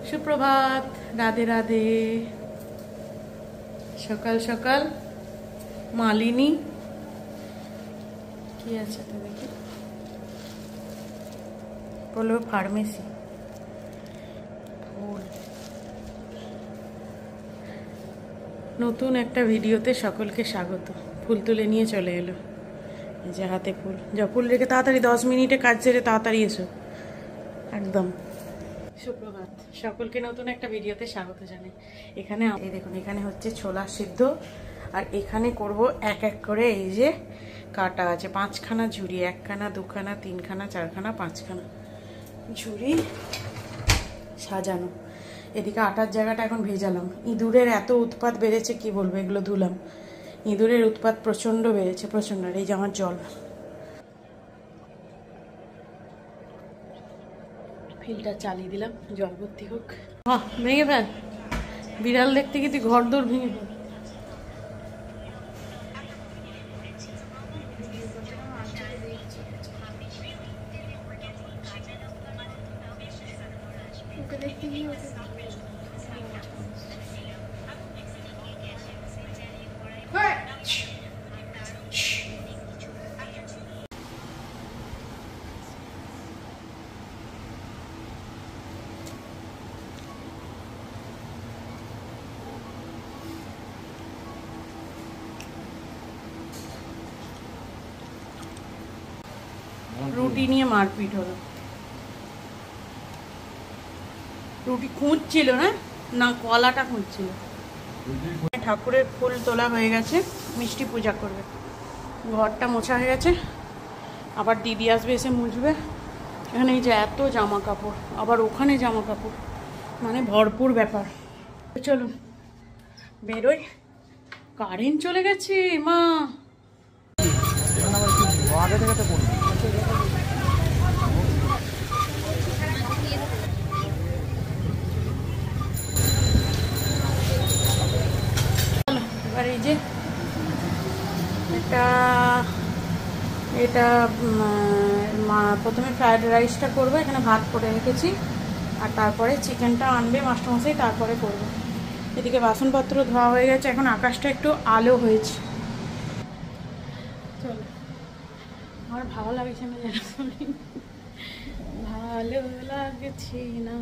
সুপ্রভাত, রাধে রাধে। সকাল সকাল মালিনী কি আছে তো দেখি, বলো ফার্মেসি ফুল। নতুন একটা ভিডিওতে সকলকে স্বাগত। ফুল তুলে নিয়ে চলে এলো, যে হাতে ফুল। যা ফুল রেখে তাড়াতাড়ি 10 মিনিটে কাজ সেরে তাড়াতাড়ি এসো একদম। সুপ্রভাত, সকলকে নতুন একটা ভিডিওতে স্বাগত জানাই। এখানে এই দেখুন, এখানে হচ্ছে ছোলা সিদ্ধ, আর এখানে করব এক এক করে। এই যে কাটা আছে 5খানা ঝুড়ি, 1খানা 2খানা 3খানা 4খানা 5খানা ঝুড়ি সাজানো। এদিকে আটার জায়গাটা এখন ভেজালাম। ইঁদুরের এত উৎপাত বেড়েছে কি বলবো, এগুলো ধুলাম। ইঁদুরের উৎপাত প্রচন্ড বেড়েছে, প্রচন্ড। আর এই যে আমার জল, ফিল্টার চালিয়ে দিলাম, জল ভর্তি হোক। ভেঙে ফেল, বিড়াল দেখতে গিয়ে তুই ঘর দৌড় ভেঙে ফেল। রুটি নিয়ে মারপিট হলো। রুটি খুঁজছিল না, না কলাটা খুঁজছিল। ঠাকুরের ফুল তোলা হয়ে গেছে, মিষ্টি পূজা করবে। ঘরটা মোছা হয়ে গেছে, আবার দিদি আসবে, এসে মুছবে। এখানে এই যে এত জামা কাপড়, আবার ওখানে জামা কাপড়, মানে ভরপুর ব্যাপার। চলুন বেরোই। কারেন্ট চলে গেছে মা। এবার এই যে এটা প্রথমে ফ্রায়েড রাইসটা করবো। এখানে ভাত করে রেখেছি, আর তারপরে চিকেনটা আনবে মাস্টারমশাই, তারপরে করবো। এদিকে বাসনপত্র ধোয়া হয়ে গেছে, এখন আকাশটা একটু আলো হয়েছে। চলো, আমার ভালো লাগছে না, ভালো লাগছে না।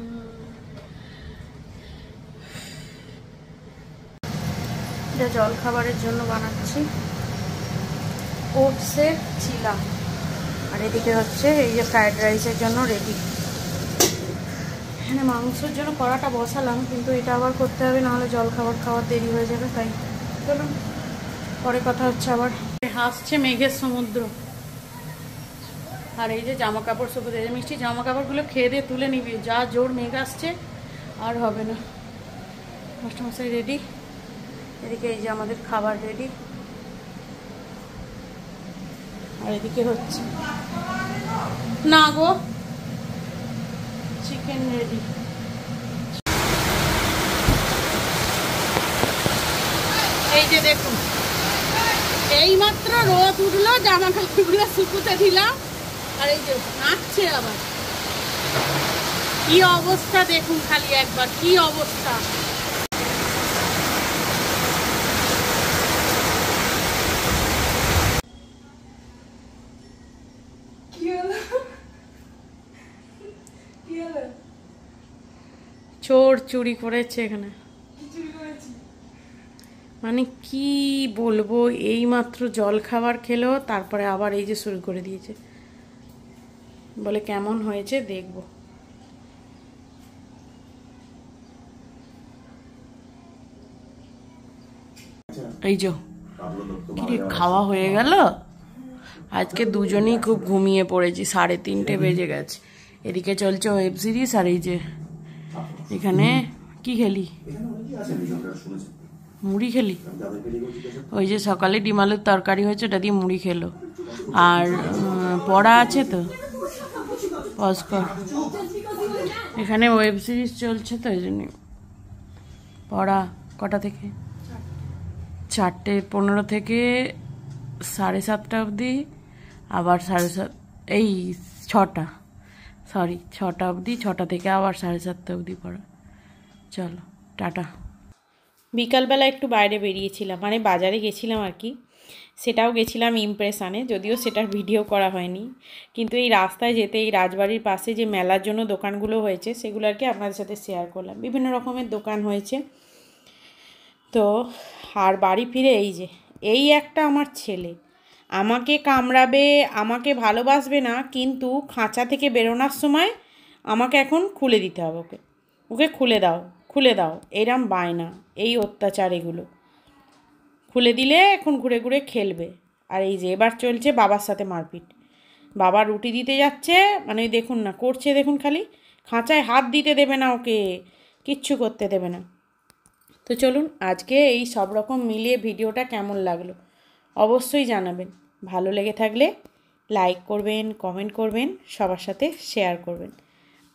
এটা জল খাবারের জন্য বানাচ্ছি, ওটসের চিলা। আর এদিকে হচ্ছে এই যে ফ্রায়েড রাইসের জন্য রেডি। এখানে মাংসের জন্য কড়াটা বসালাম, কিন্তু এটা আবার করতে হবে, নাহলে জল খাবার খাওয়ার দেরি হয়ে যাবে। তাই চলুন পরে কথা হচ্ছে আবার। হাসছে মেঘের সমুদ্র। আর এই যে জামা কাপড় শুকোতে, মিষ্টি জামা কাপড়গুলো খেয়ে দিয়ে তুলে নিবি, যা জোর মেঘ আসছে আর হবে না। মাস্টারমশাই রেডি, এদিকে এই যে আমাদের খাবার রেডি, আর এদিকে হচ্ছে না গো চিকেন রেডি। এই যে দেখুন, এইমাত্র রোদ উঠলো, জামা কাপড়গুলো শুকুতে দিলাম, আর এই যে নাচছে আবার। কি অবস্থা দেখুন খালি একবার, কি অবস্থা। চোর চুরি করেছে এখানে, মানে কি বলবো। এই মাত্র জল খাবার খেলো, তারপরে আবার এই যে শুরু করে দিয়েছে। বলে কেমন হয়েছে দেখবো। এই যে কি খাওয়া হয়ে গেল। আজকে দুজনেই খুব ঘুমিয়ে পড়েছি, 3:30 বেজে গেছে। এদিকে চলছে ওয়েব সিরিজ, আর এই যে এখানে কি খেলি, মুড়ি খেলি। ওই যে সকালে ডিম আলুর তরকারি হয়েছে, ওটা দিয়ে মুড়ি খেলো। আর পড়া আছে তো, পজ কর। এখানে ওয়েব সিরিজ চলছে তো, এই জন্য পড়া। কটা থেকে? 4:15 থেকে 7:30 অবধি, আবার 7:30, এই 6টা, সরি 6টা অবধি, 6টা থেকে আবার 7:30 অবধি পড়া। চলো টাটা। বিকালবেলা একটু বাইরে বেরিয়েছিলাম, মানে বাজারে গেছিলাম আর কি। সেটাও গেছিলাম ইমপ্রেশনে, যদিও সেটার ভিডিও করা হয়নি। কিন্তু এই রাস্তায় যেতে এই রাজবাড়ির পাশে যে মেলার জন্য দোকানগুলো হয়েছে সেগুলো আর কি আপনাদের সাথে শেয়ার করলাম। বিভিন্ন রকমের দোকান হয়েছে। তো আর বাড়ি ফিরে এই একটা আমার ছেলে আমাকে কামড়াবে, আমাকে ভালোবাসবে না, কিন্তু খাঁচা থেকে বেরোনোর সময় আমাকে এখন খুলে দিতে হবে। ওকে ওকে খুলে দাও, খুলে দাও, এরম বায়না, এই অত্যাচার এগুলো। খুলে দিলে এখন ঘুরে ঘুরে খেলবে। আর এবার চলছে বাবার সাথে মারপিট। বাবা রুটি দিতে যাচ্ছে, মানে ওই দেখুন না করছে, দেখুন খালি খাঁচায় হাত দিতে দেবে না ওকে, কিচ্ছু করতে দেবে না। তো চলুন আজকে এই সব রকম মিলিয়ে ভিডিওটা কেমন লাগলো অবশ্যই জানাবেন। ভালো লেগে থাকলে লাইক করবেন, কমেন্ট করবেন, সবার সাথে শেয়ার করবেন।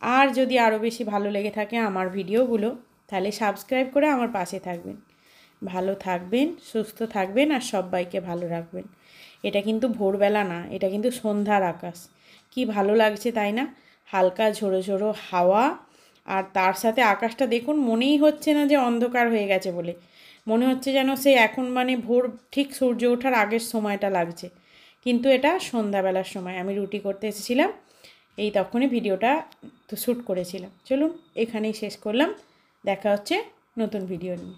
আর যদি আরও বেশি ভালো লেগে থাকে আমার ভিডিওগুলো, তাহলে সাবস্ক্রাইব করে আমার পাশে থাকবেন। ভালো থাকবেন, সুস্থ থাকবেন, আর সবাইকে ভালো রাখবেন। এটা কিন্তু ভোরবেলা না, এটা কিন্তু সন্ধ্যার আকাশ। কি ভালো লাগছে তাই না? হালকা ঝোড়ো ঝোড়ো হাওয়া, আর তার সাথে আকাশটা দেখুন, মনেই হচ্ছে না যে অন্ধকার হয়ে গেছে বলে। মনে হচ্ছে যেন সে এখন মানে ভোর ঠিক সূর্য ওঠার আগের সময়টা লাগছে, কিন্তু এটা সন্ধ্যাবেলার সময়। আমি রুটি করতে এসেছিলাম, এই তখনই ভিডিওটা তো শ্যুট করেছিলাম। চলুন এখানেই শেষ করলাম, দেখা হচ্ছে নতুন ভিডিও নিয়ে।